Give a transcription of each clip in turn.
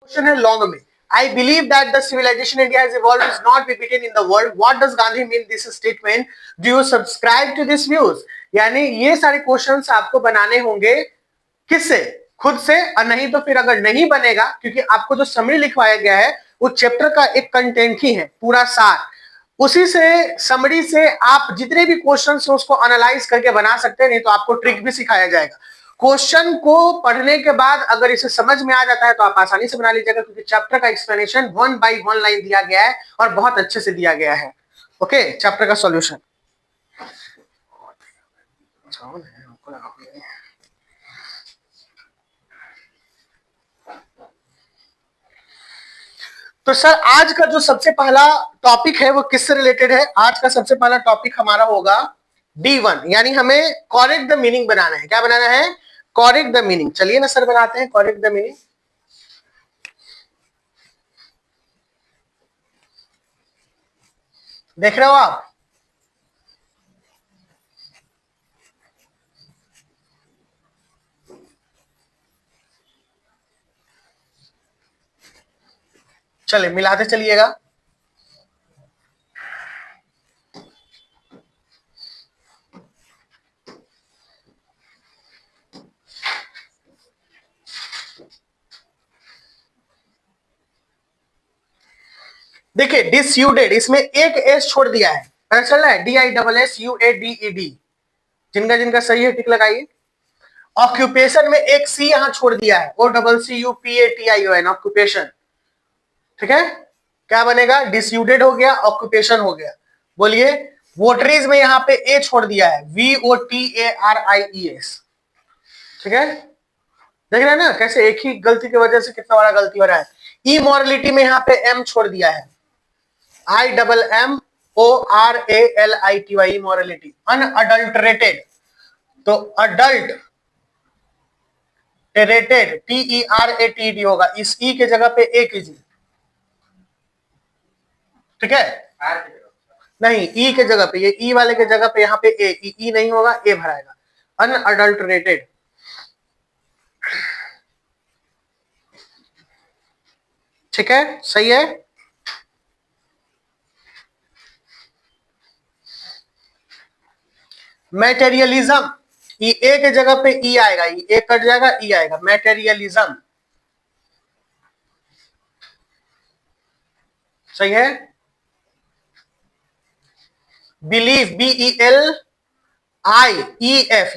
Question है long में। I believe that the civilization India has evolved is not repeated in the world. What does Gandhi mean this statement? Do you subscribe to this views? यानी ये सारे questions आपको बनाने होंगे किससे? खुद से, और नहीं तो फिर अगर नहीं बनेगा, क्योंकि आपको जो समरी लिखवाया गया है वो चैप्टर का एक कंटेंट ही है, पूरा सार, उसी से समरी से आप जितने भी क्वेश्चंस हैं उसको एनालाइज करके बना सकते हैं, नहीं तो आपको ट्रिक भी सिखाया जाएगा। क्वेश्चन को पढ़ने के बाद अगर इसे समझ में आ जाता है तो आप आसानी से बना लीजिएगा, क्योंकि चैप्टर का एक्सप्लेनेशन 1 बाय 1 लाइन दिया गया है और बहुत अच्छे से दिया गया है। ओके, चैप्टर का सॉल्यूशन। तो सर आज का जो सबसे पहला टॉपिक है वो किससे रिलेटेड है? आज का सबसे पहला टॉपिक हमारा होगा D1, यानी हमें करेक्ट द मीनिंग बनाना है। क्या बनाना है? Correct the meaning. चलिए ना सर बनाते हैं करेक्ट द मीनिंग। देख रहे हो आप? चलिए मिलाते चलिएगा। देखिए डिसयूडेड, इसमें एक एस छोड़ दिया है, पता चल रहा है? DISSUADED। जिनका जिनका सही है टिक लगाइए। ऑक्यूपेशन में एक सी यहां छोड़ दिया है, OCCUPATION, ऑक्यूपेशन। ठीक है, क्या बनेगा? डिसयूडेड हो गया, ऑक्यूपेशन हो गया। बोलिए। वोटरीज में यहाँ पे ए छोड़ दिया है, VOTARIES। ठीक है, देख रहे हैं ना कैसे एक ही गलती की वजह से कितना बड़ा गलती हो रहा है। इमोरलिटी में यहाँ पे एम छोड़ दिया है, IMMORALITY, इमोरलिटी। अनअडल्टरेटेड, तो अडल्ट टेरेटेड TERATED होगा, इस ई के जगह पे ए कीजिए। ठीक है, नहीं ई के जगह पे, ये ई वाले के जगह पे यहाँ पे ए, ई नहीं होगा, ए भराएगा। अनअडल्टरेटेड। ठीक है, सही है। मैटेरियलिज्म, ई ए के जगह पे ई आएगा, ए कट जाएगा, ई आएगा। मैटेरियलिज्म सही है। बिलीफ, BELIEF,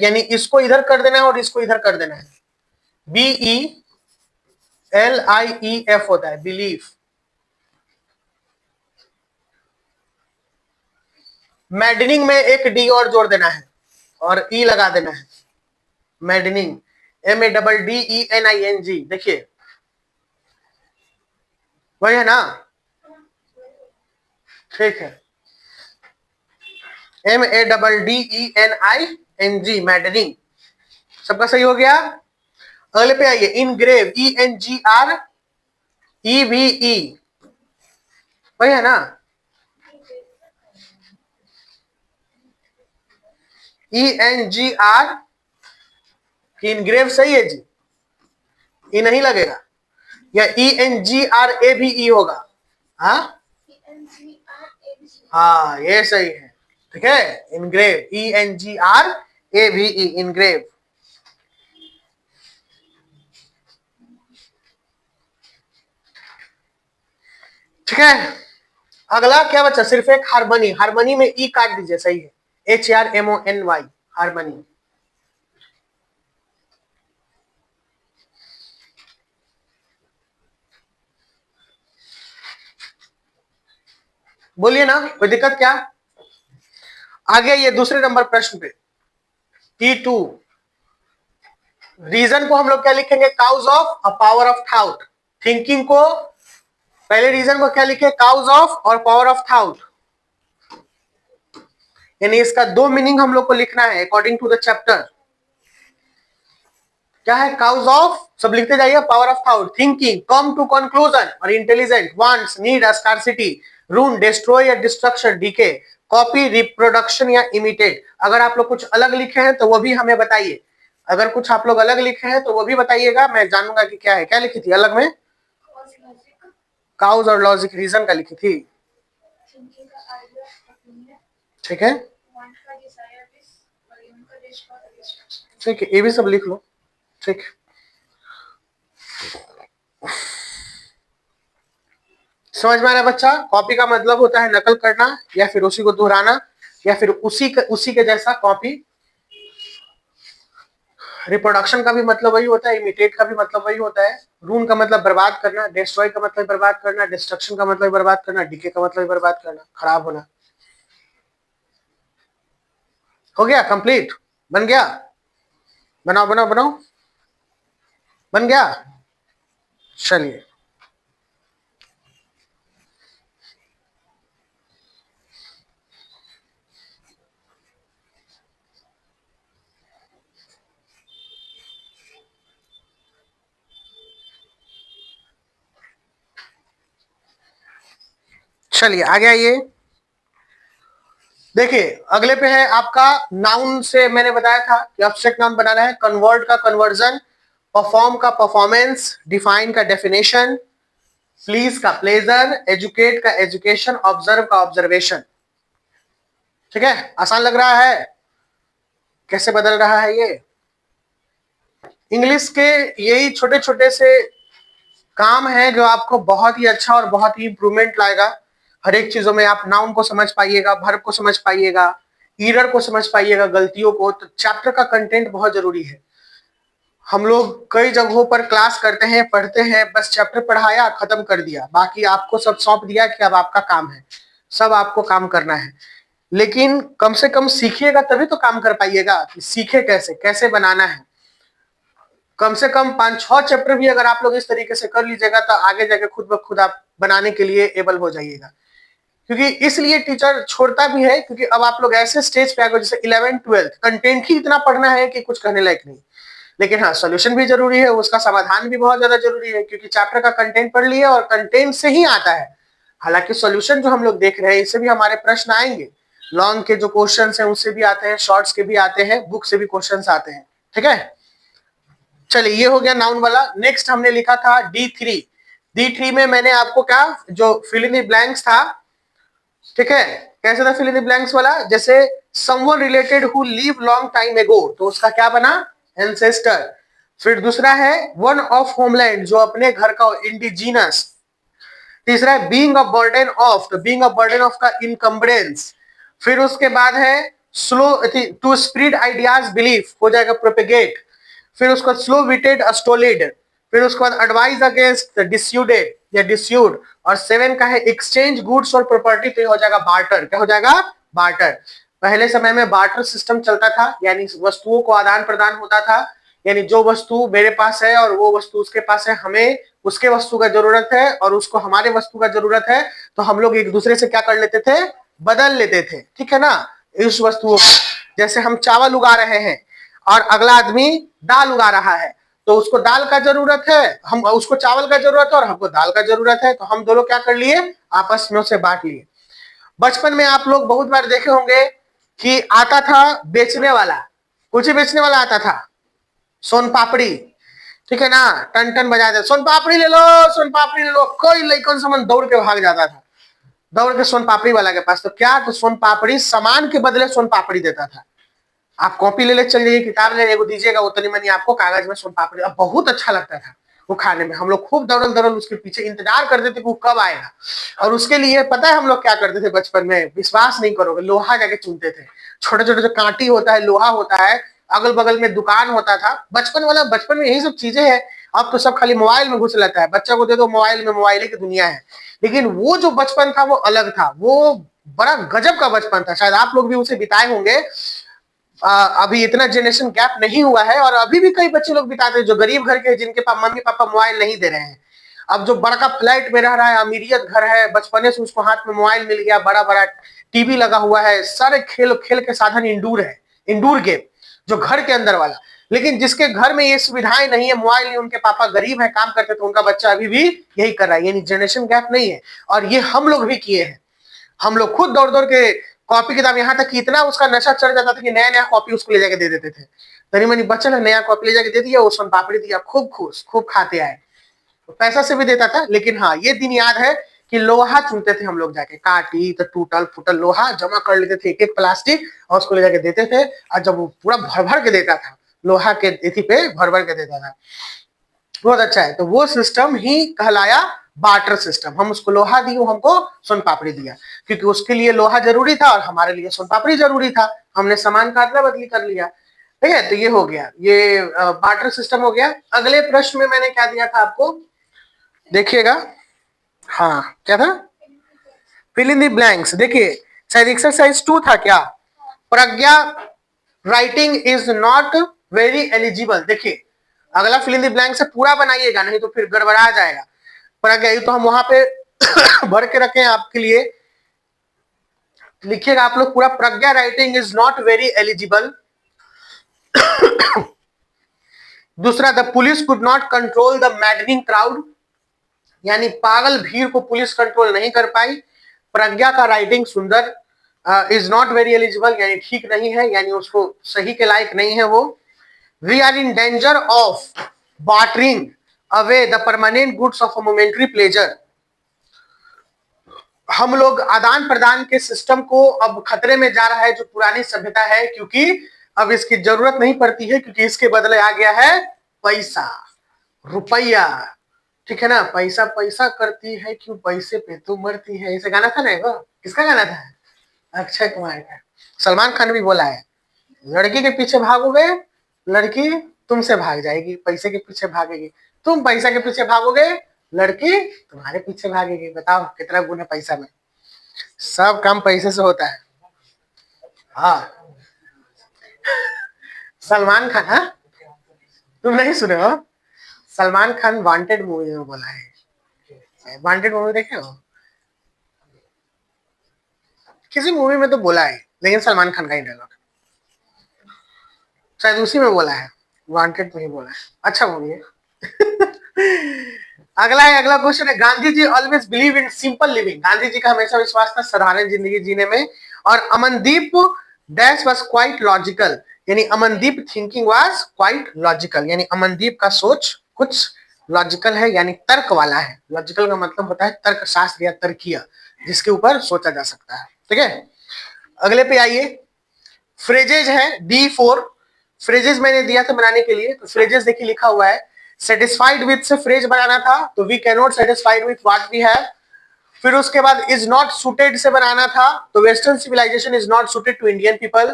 यानी इसको इधर कर देना है और इसको इधर कर देना है। BELIEF होता है बिलीफ। मैडनिंग में एक डी और जोड़ देना है और ई लगा देना है। मैडनिंग, MADDENING, देखिए वही है ना? ठीक है, MADDENING, मैडनिंग। सबका सही हो गया। अगले पे आइए, इनग्रेव, ENGREVE, वही है ना? ENGR, इनग्रेव सही है जी, ई नहीं लगेगा, या ENGRA भी ई होगा? हाँ ये सही है। ठीक है, इनग्रेव, ENGRAVE, इनग्रेव। ठीक है, अगला क्या बचा? सिर्फ एक हारमनी। हारमनी में ई काट दीजिए, सही है, HRMONY, हारमनी। बोलिए ना, कोई दिक्कत क्या? आगे ये दूसरे नंबर प्रश्न पे, T2। रीजन को हम लोग क्या लिखेंगे? Cause of, a power of thought. Thinking को पहले रीजन को क्या लिखे? काउज ऑफ और पावर ऑफ थाउट। यानी इसका दो मीनिंग हम लोग को लिखना है अकॉर्डिंग टू द चैप्टर। क्या है? काउज ऑफ, सब लिखते जाइए, power of thought, thinking, come to conclusion और intelligent, wants, need, scarcity, ruin, destroy या डिस्ट्रक्शन, डीके, कॉपी, रिप्रोडक्शन या इमिटेट। अगर आप लोग कुछ अलग लिखे हैं तो वो भी हमें बताइए। अगर कुछ आप लोग अलग लिखे हैं तो वो भी बताइएगा, मैं जानूंगा कि क्या है। क्या लिखी थी अलग में? काउज और लॉजिक रीजन का लिखी थी, ठीक है ठीक है, ये भी सब लिख लो, ठीक। समझ में आ रहा है बच्चा? कॉपी का मतलब होता है नकल करना या फिर उसी को दोहराना या फिर उसी के जैसा कॉपी। रिप्रोडक्शन का भी मतलब वही होता है, इमिटेट का भी मतलब वही होता है। रून का मतलब बर्बाद करना, डिस्ट्रॉय का मतलब बर्बाद करना, डिस्ट्रक्शन का मतलब बर्बाद करना, डीके का मतलब बर्बाद करना, खराब होना। हो गया कंप्लीट? बन गया? बनाओ बनाओ बनाओ, बन गया? चलिए चलिए आगे आइए। देखिए अगले पे है आपका नाउन से मैंने बताया था कि ऑब्जेक्ट नाउन बनाना है। कन्वर्ट का कन्वर्जन, परफॉर्म का परफॉर्मेंस, डिफाइन का डेफिनेशन, प्लीज का प्लेजर, एजुकेट का एजुकेशन, ऑब्जर्व का ऑब्जर्वेशन। ठीक है, आसान लग रहा है? कैसे बदल रहा है ये? इंग्लिश के यही छोटे छोटे से काम है जो आपको बहुत ही अच्छा और बहुत ही इंप्रूवमेंट लाएगा। हर एक चीजों में आप नाउन को समझ पाइएगा, वर्ब को समझ पाइएगा, ईरर को समझ पाइएगा, गलतियों को। तो चैप्टर का कंटेंट बहुत जरूरी है। हम लोग कई जगहों पर क्लास करते हैं, पढ़ते हैं, बस चैप्टर पढ़ाया खत्म कर दिया, बाकी आपको सब सौंप दिया कि अब आपका काम है, सब आपको काम करना है। लेकिन कम से कम सीखिएगा तभी तो काम कर पाइएगा कि सीखे कैसे, कैसे बनाना है। कम से कम 5-6 चैप्टर भी अगर आप लोग इस तरीके से कर लीजिएगा तो आगे जाके खुद ब खुद आप बनाने के लिए एबल हो जाइएगा। क्योंकि इसलिए टीचर छोड़ता भी है, क्योंकि अब आप लोग ऐसे स्टेज पे आ गए जैसे 11th-12th, कंटेंट ही इतना पढ़ना है कि कुछ कहने लायक नहीं। लेकिन हाँ, सोल्यूशन भी जरूरी है, उसका समाधान भी बहुत ज्यादा जरूरी है, क्योंकि चैप्टर का कंटेंट पढ़ लिया और कंटेंट से ही आता है। हालांकि सोल्यूशन जो हम लोग देख रहे हैं इससे भी हमारे प्रश्न आएंगे, लॉन्ग के जो क्वेश्चन है उससे भी आते हैं, शॉर्ट्स के भी आते हैं, बुक से भी क्वेश्चन आते हैं। ठीक है, चलिए ये हो गया नाउन वाला। नेक्स्ट हमने लिखा था D3। D3 में मैंने आपको क्या, जो फिल इन द ब्लैंक्स था, ठीक है, कैसे था फिल इन द ब्लैंक्स वाला? जैसे someone related who live long time एगो, तो उसका क्या बना? एंसेस्टर। फिर दूसरा है वन ऑफ होमलैंड, जो अपने घर का, इंडिजीनस। तीसरा है बीइंग अ बर्डन ऑफ, तो बीइंग अ बर्डन ऑफ का इनकम्बरेंस। फिर उसके बाद है slow to spread ideas belief, हो जाएगा प्रोपेगेट। फिर उसका स्लो विटेड अस्टोलिड। फिर उसके बाद एडवाइज अगेंस्ट डिस्यूडेड या डिस्यूड। और 7 का है एक्सचेंज गुड्स और प्रॉपर्टी, तो हो जाएगा बार्टर। क्या हो जाएगा? बार्टर। पहले समय में बार्टर सिस्टम चलता था, यानी वस्तुओं को आदान प्रदान होता था, यानी जो वस्तु मेरे पास है और वो वस्तु उसके पास है, हमें उसके वस्तु का जरूरत है और उसको हमारे वस्तु का जरूरत है, तो हम लोग एक दूसरे से क्या कर लेते थे? बदल लेते थे। ठीक है ना? इस वस्तुओं को, जैसे हम चावल उगा रहे हैं और अगला आदमी दाल उगा रहा है, तो उसको दाल का जरूरत है, हम उसको चावल का जरूरत है और हमको दाल का जरूरत है, तो हम दोनों क्या कर लिए? आपस में उसे बांट लिए। बचपन में आप लोग बहुत बार देखे होंगे कि आता था बेचने वाला, कुछ ही बेचने वाला आता था, सोन पापड़ी, ठीक है ना, टन टन बजाते, सोन पापड़ी ले लो, सोन पापड़ी ले लो। कोई लड़कन समन दौड़ के भाग जाता था, दौड़ के सोन पापड़ी वाला के पास। तो क्या, तो सोन पापड़ी सामान के बदले सोन पापड़ी देता था। आप कॉपी ले ले चल जाइए, किताब ले दीजिएगा, उतनी मनी आपको कागज में सोन पापड़ी। अब बहुत अच्छा लगता था वो खाने में, हम लोग खूब दौड़ल दौड़ल उसके पीछे इंतजार करते थे कि वो कब आएगा। और उसके लिए पता है हम लोग क्या करते थे बचपन में? विश्वास नहीं करोगे, लोहा जाके चुनते थे। छोटे छोटे जो कांटी होता है, लोहा होता है, अगल बगल में दुकान होता था। बचपन वाला, बचपन में यही सब चीजें हैं। अब तो सब खाली मोबाइल में घुस लेता है, बच्चा को दे दो मोबाइल में, मोबाइल की दुनिया है। लेकिन वो जो बचपन था वो अलग था, वो बड़ा गजब का बचपन था। शायद आप लोग भी उसे बिताए होंगे। अभी इतना जनरेशन गैप नहीं हुआ है और अभी भी कई बच्चे लोग बिताते हैं जो गरीब घर के, जिनके पास मम्मी पापा मोबाइल नहीं दे रहे हैं। अब जो बड़का फ्लैट में रह रहा है, अमीरियत घर है, बचपने से उसको हाथ में मोबाइल मिल गया, बड़ा बड़ा टीवी लगा हुआ है, सारे खेल खेल के साधन इंडोर है, इंडोर गेम जो घर के अंदर वाला। लेकिन जिसके घर में ये सुविधाएं नहीं है, मोबाइल नहीं, उनके पापा गरीब है, काम करते, तो उनका बच्चा अभी भी यही कर रहा है। यानी जनरेशन गैप नहीं है। और ये हम लोग भी किए हैं। हम लोग खुद दौड़ दौड़ के कॉपी किताब, यहाँ तक कि इतना उसका नशा चढ़ जाता था कि नया नया कॉपी उसको ले जाके दे देते थे। तनी मनी बच्चन है, नया कॉपी ले जाके दे दिया, वो सोन पापड़ी दिया, खूब खुश, खूब खाते आए। पैसा से भी देता था, लेकिन हाँ ये दिन याद है कि लोहा चुनते थे हम लोग जाके, काटी तो टूटल फूटल लोहा जमा कर लेते थे, एक एक प्लास्टिक, और उसको ले जाके देते थे, और जब वो पूरा भर भर के देता था, लोहा के इथी पे भर भर के देता था, बहुत अच्छा है। तो वो सिस्टम ही कहलाया बार्टर सिस्टम। हम उसको लोहा दिए, हमको सोन पापड़ी दिया, क्योंकि उसके लिए लोहा जरूरी था और हमारे लिए सोन पापड़ी जरूरी था, हमने सामान का अदला बदली कर लिया। ठीक है, तो ये हो गया, ये बार्टर सिस्टम हो गया। अगले प्रश्न में मैंने क्या दिया था आपको, देखिएगा, हाँ क्या था, फिल इन द ब्लैंक्स। देखिए शायद एक्सरसाइज 2 था क्या, Pragya writing is not very eligible. देखिए अगला फिल इन द ब्लैंक से पूरा बनाइएगा, नहीं तो फिर गड़बड़ा जाएगा। प्रज्ञा, तो हम वहां पे भर के रखे हैं आपके लिए, लिखिएगा आप लोग पूरा, Pragya writing is not very eligible. दूसरा, the police could not control the maddening crowd, यानी पागल भीड़ को पुलिस कंट्रोल नहीं कर पाई। प्रज्ञा का राइटिंग सुंदर, इज नॉट वेरी एलिजिबल, यानी ठीक नहीं है, यानी उसको सही के लायक नहीं है वो। We are in danger of bartering away the permanent goods of a momentary pleasure, हम लोग आदान प्रदान के सिस्टम को अब खतरे में जा रहा है, जो पुरानी सभ्यता है, क्योंकि अब इसकी जरूरत नहीं पड़ती है, क्योंकि इसके बदले आ गया है पैसा, रुपया। ठीक है ना, पैसा पैसा करती है क्यों, पैसे पे तू मरती है, ऐसे गाना था ना वो, किसका गाना था, अक्षय कुमार का। सलमान खान भी बोला है, लड़की के पीछे भागोगे लड़की तुमसे भाग जाएगी, पैसे के पीछे भागेगी, तुम पैसा के पीछे भागोगे लड़की तुम्हारे पीछे भागेगी। बताओ कितना गुण है पैसा में, सब काम पैसे से होता है। हाँ सलमान खान, हाँ तुम नहीं सुने हो, सलमान खान वांटेड मूवी में बोला है, वांटेड मूवी देखे हो, किसी मूवी में तो बोला है, लेकिन सलमान खान का ही डायलॉग, शायद उसी में बोला है, वांटेड में ही बोला है, अच्छा मूवी है। अगला है, अगला क्वेश्चन है, Gandhi ji always believe in simple living, Gandhi ji का हमेशा विश्वास था साधारण जिंदगी जीने में। और Amandeep dash was quite logical, यानी Amandeep thinking was quite logical, यानी अमनदीप का सोच कुछ लॉजिकल है, यानी तर्क वाला है। लॉजिकल का मतलब होता है तर्क शास्त्र या तर्कीय, जिसके ऊपर सोचा जा सकता है। ठीक है, अगले पे आइए, फ्रेजेज है D4, फ्रेजेस मैंने दिया था बनाने के लिए, तो फ्रेजेस देखिए लिखा हुआ है, सेटिस्फाइड विद से फ्रेज बनाना था, तो we can not satisfied with what we have. फिर उसके बाद इज नॉट सुटेड से बनाना था, तो western civilization is not suited to Indian people.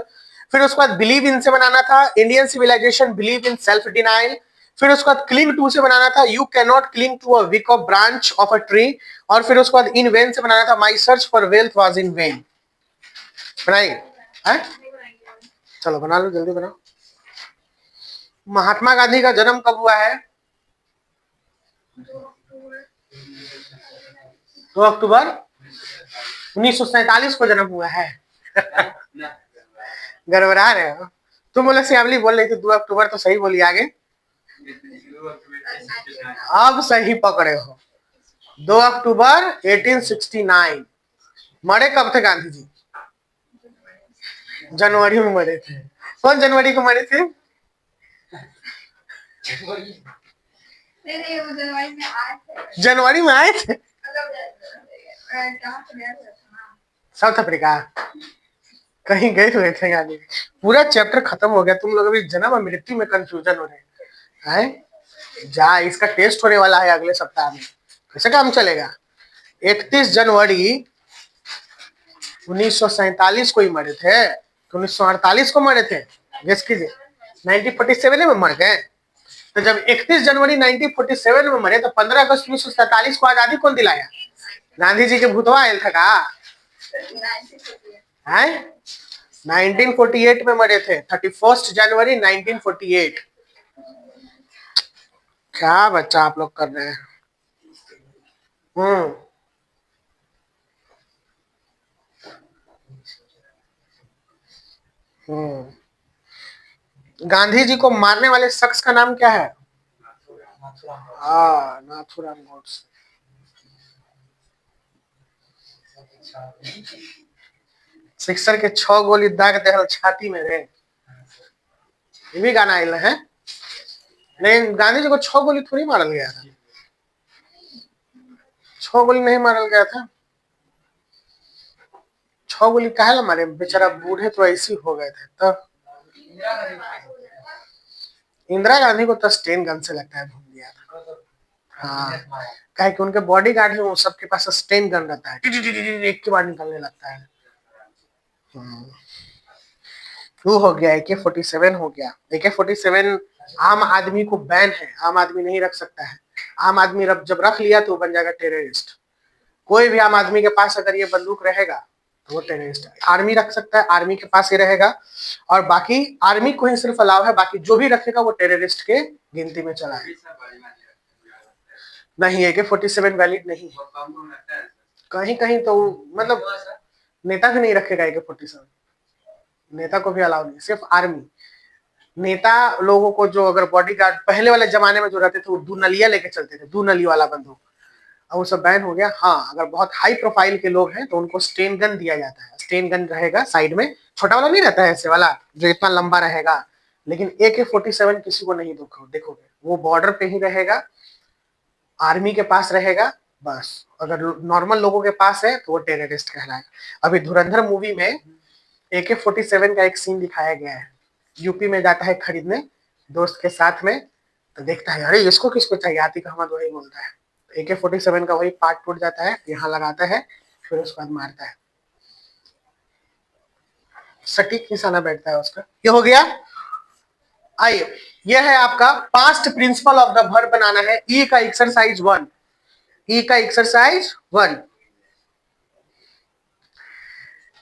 फिर उसके बाद बिलीव इन से बनाना था, Indian civilization believe in self denial. फिर उसके बाद क्लिंग टू से बनाना था, you can not cling to a weak of branch of a tree. और फिर उसके बाद इन वेन से बनाना था, my search for wealth was in vain. बनाइए, चलो बना लो, जल्दी बनाओ। महात्मा गांधी का जन्म कब हुआ है, 2 अक्टूबर 1947 को जन्म हुआ है। गड़बड़ा रहे हो तुम, बोले श्यामली बोल रही थी 2 अक्टूबर, तो सही बोली आगे, अब सही पकड़े हो, 2 अक्टूबर 1869। मरे कब थे गांधी जी, जनवरी में मरे थे। कौन जनवरी को मरे थे, जनवरी में आए थे, साउथ अफ्रीका कहीं गए हुए थे गांधी। पूरा चैप्टर खत्म हो गया, तुम लोग अभी जन्म और मृत्यु में कंफ्यूजन हो रहे हैं। जा, इसका टेस्ट होने वाला है अगले सप्ताह में, कैसे काम चलेगा। 31 जनवरी 1947 को ही मरे थे, 1948 को मरे थे, गेस कीजिए, 1947 में मर गए। तो जब 31 जनवरी 1947 में मरे, तो 15 अगस्त 1947 को आजादी कौन दिलाया, गांधी जी के भूतवा आयल था का, 1948 में मरे थे, 31 जनवरी 1948। क्या बच्चा आप लोग कर रहे हैं। गांधी जी को मारने वाले शख्स का नाम क्या है, नाथूराम गोडसे। सिक्सर के 6 गोली दाग दे छाती में रे, ये भी गाना आयल है, लेकिन गांधी जी को 6 गोली थोड़ी मारल गया था। 6 गोली नहीं मारल गया था? 6 गोली काहे ला मारे? बेचारा बूढ़े तो ऐसे हो गए थे तब। इंदिरा गांधी को तो स्टेन गन से लगता है भून दिया था। हाँ, काहे कि उनके बॉडी गार्ड है, वो सबके पास स्टेन गन रहता है, एक के बाद निकलने लगता है। वो हो गया, AK-47 हो गया। AK-47 आम आदमी को बैन है, आम आदमी नहीं रख सकता है। आम आदमी जब रख लिया तो वो बन जाएगा टेररिस्ट। कोई भी आम आदमी के पास अगर ये बंदूक रहेगा तो वो टेररिस्ट है। आर्मी रख सकता है, आर्मी के पास ही रहेगा, और बाकी आर्मी को ही सिर्फ अलाउ है, बाकी जो भी रखेगा वो टेररिस्ट के गिनती में चला है। नहीं, AK-47 वैलिड नहीं है। कहीं कहीं तो मतलब नेता भी नहीं रखेगा AK-47, नेता को भी अलाउ नहीं, सिर्फ आर्मी। नेता लोगों को जो अगर बॉडीगार्ड पहले वाले जमाने में जो रहते थे वो दूनलिया लेके चलते थे, दूनली वाला बंदूक, अब वो सब बैन हो गया। हाँ, अगर बहुत हाई प्रोफाइल के लोग हैं तो उनको स्टेन गन दिया जाता है। स्टेन गन रहेगा साइड में, छोटा वाला नहीं रहता है ऐसे वाला जो इतना लंबा रहेगा, लेकिन AK-47 किसी को नहीं देखोगे, वो बॉर्डर पे ही रहेगा, आर्मी के पास रहेगा बस। अगर नॉर्मल लोगों के पास है तो वो टेररिस्ट कहलाएगा। अभी धुरंधर मूवी में AK-47 का एक सीन दिखाया गया है। यूपी में जाता है खरीदने दोस्त के साथ में, तो देखता है अरे इसको किसको चाहिए, आतिक अहमद वही बोलता है। AK-47 का वही पार्ट टूट जाता है, यहाँ लगाता है, फिर उसके बाद मारता है, सटीक निशाना बैठता है उसका। ये हो गया। आइए, यह है आपका past principle of the verb बनाना है। ई का एक्सरसाइज 1, ई का एक्सरसाइज 1।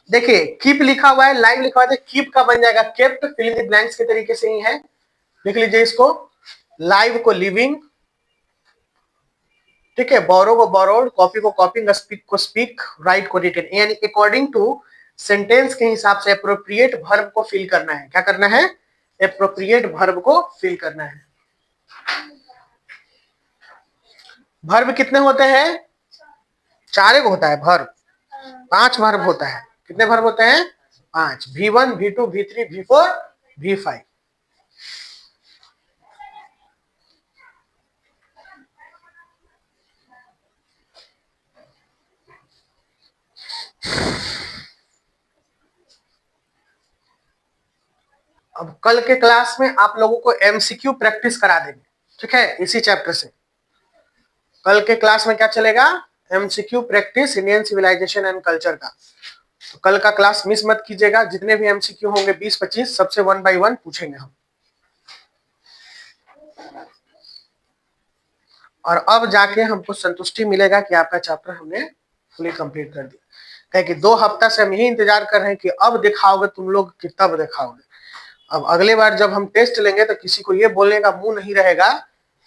देखिए कीप लिखा हुआ है, लाइव लिखा हुआ है, कीप का बन जाएगा kept, fill in the blanks के तरीके से ही है। लिख लीजिए इसको, लाइव को लिविंग, ठीक है, बोरो को बोरोड, कॉपी को कॉपिंग, स्पीक को स्पीक, राइट को रिटन, यानी अकॉर्डिंग टू सेंटेंस के हिसाब से एप्रोप्रिएट वर्ब को फिल करना है। क्या करना है? एप्रोप्रिएट वर्ब को फिल करना है। वर्ब कितने होते हैं? 4 होता है वर्ब, 5 वर्ब होता है। कितने वर्ब होते हैं? 5, V1, V2, V3, V4, V5। अब कल के क्लास में आप लोगों को MCQ प्रैक्टिस करा देंगे, ठीक है, इसी चैप्टर से। कल के क्लास में क्या चलेगा? MCQ practice, Indian civilization and culture का। तो कल का क्लास मिस मत कीजिएगा, जितने भी MCQ होंगे 20-25 सबसे 1 by 1 पूछेंगे हम। और अब जाके हमको संतुष्टि मिलेगा कि आपका चैप्टर हमने फुली कंप्लीट कर दिया। कहे कि 2 हफ्ता से हम यही इंतजार कर रहे हैं कि अब दिखाओगे तुम लोग कि तब दिखाओगे। अब अगले बार जब हम टेस्ट लेंगे तो किसी को ये बोलने का मुंह नहीं रहेगा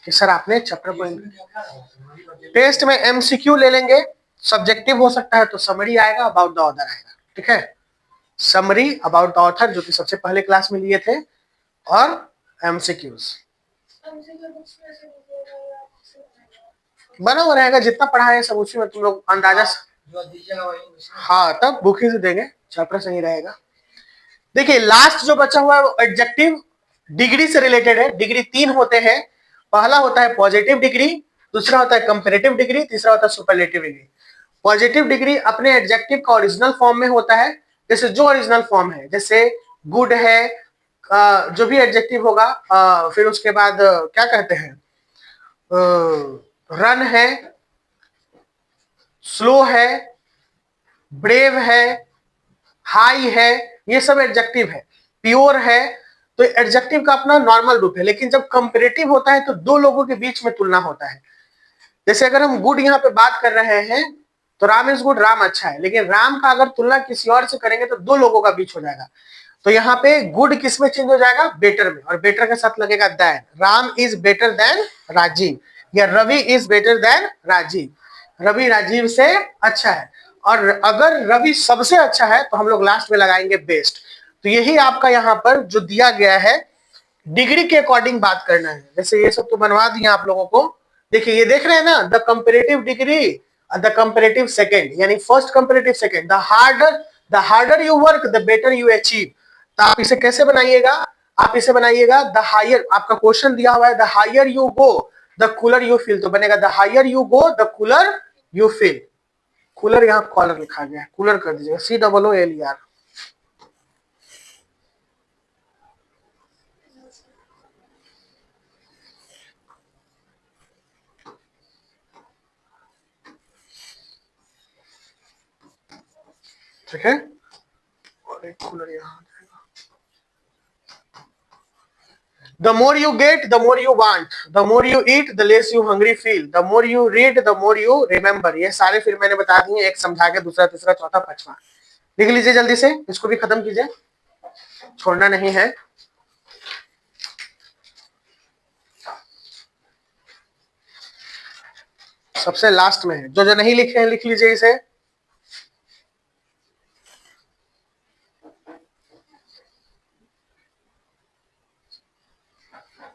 कि सर आपने चैप्टर को। टेस्ट में MCQ ले लेंगे, सब्जेक्टिव हो सकता है तो समरी आएगा, अबाउट द ऑथर आएगा, ठीक है, समरी अबाउट द ऑथर जो कि सबसे पहले क्लास में लिए थे, और MCQs बना हुआ रहेगा, जितना पढ़ा है सब उसी में तुम लोग अंदाजा। हाँ, तब बुक ही से देंगे, चैप्टर सही रहेगा। देखिए लास्ट जो बचा हुआ है वो एडजेक्टिव डिग्री से रिलेटेड है। डिग्री 3 होते हैं, पहला होता है पॉजिटिव डिग्री, दूसरा होता है कंपैरेटिव डिग्री, तीसरा होता है सुपरलेटिव डिग्री। पॉजिटिव डिग्री अपने एडजेक्टिव का ओरिजिनल फॉर्म में होता है, जैसे जो ओरिजिनल फॉर्म है, जैसे गुड है, जो भी एडजेक्टिव होगा, फिर उसके बाद क्या कहते हैं, रन है, स्लो है, ब्रेव है, हाई है, ये सब एडजेक्टिव है। प्योर है तो एडजेक्टिव का अपना नॉर्मल रूप है, लेकिन जब कंपैरेटिव होता है तो 2 लोगों के बीच में तुलना होता है। जैसे अगर हम गुड यहाँ पे बात कर रहे हैं तो राम इज गुड, राम अच्छा है, लेकिन राम का अगर तुलना किसी और से करेंगे तो 2 लोगों का बीच हो जाएगा। तो यहाँ पे गुड किस में चेंज हो जाएगा? बेटर में, और बेटर के साथ लगेगा than. Ram is better than Rajiv, या Ravi is better than Rajiv, Ravi Rajiv से अच्छा है। और अगर रवि सबसे अच्छा है तो हम लोग लास्ट में लगाएंगे बेस्ट। तो यही आपका यहाँ पर जो दिया गया है, डिग्री के अकॉर्डिंग बात करना है। जैसे ये सब तो बनवा दिया आप लोगों को। देखिए ये देख रहे हैं ना, the comparative degree, the comparative second, यानी first comparative second, the harder you work the better you achieve. तो आप इसे कैसे बनाइएगा? आप इसे बनाइएगा द हायर, आपका क्वेश्चन दिया हुआ है the higher you go the cooler you feel, तो बनेगा the higher you go the cooler you feel. Cooler यहाँ कॉलर लिखा गया है, कूलर कर दीजिएगा, COOLER। ठीक है, और एक कूलर यहाँ। The more you get, the more you want. The more you eat, the less you hungry feel. The more you read, the more you remember. ये सारे फिर मैंने बता दिए, एक समझा के, दूसरा, तीसरा, चौथा, पांचवा। लिख लीजिए जल्दी से, इसको भी खत्म कीजिए, छोड़ना नहीं है। सबसे लास्ट में है, जो जो नहीं लिखे हैं लिख लीजिए इसे।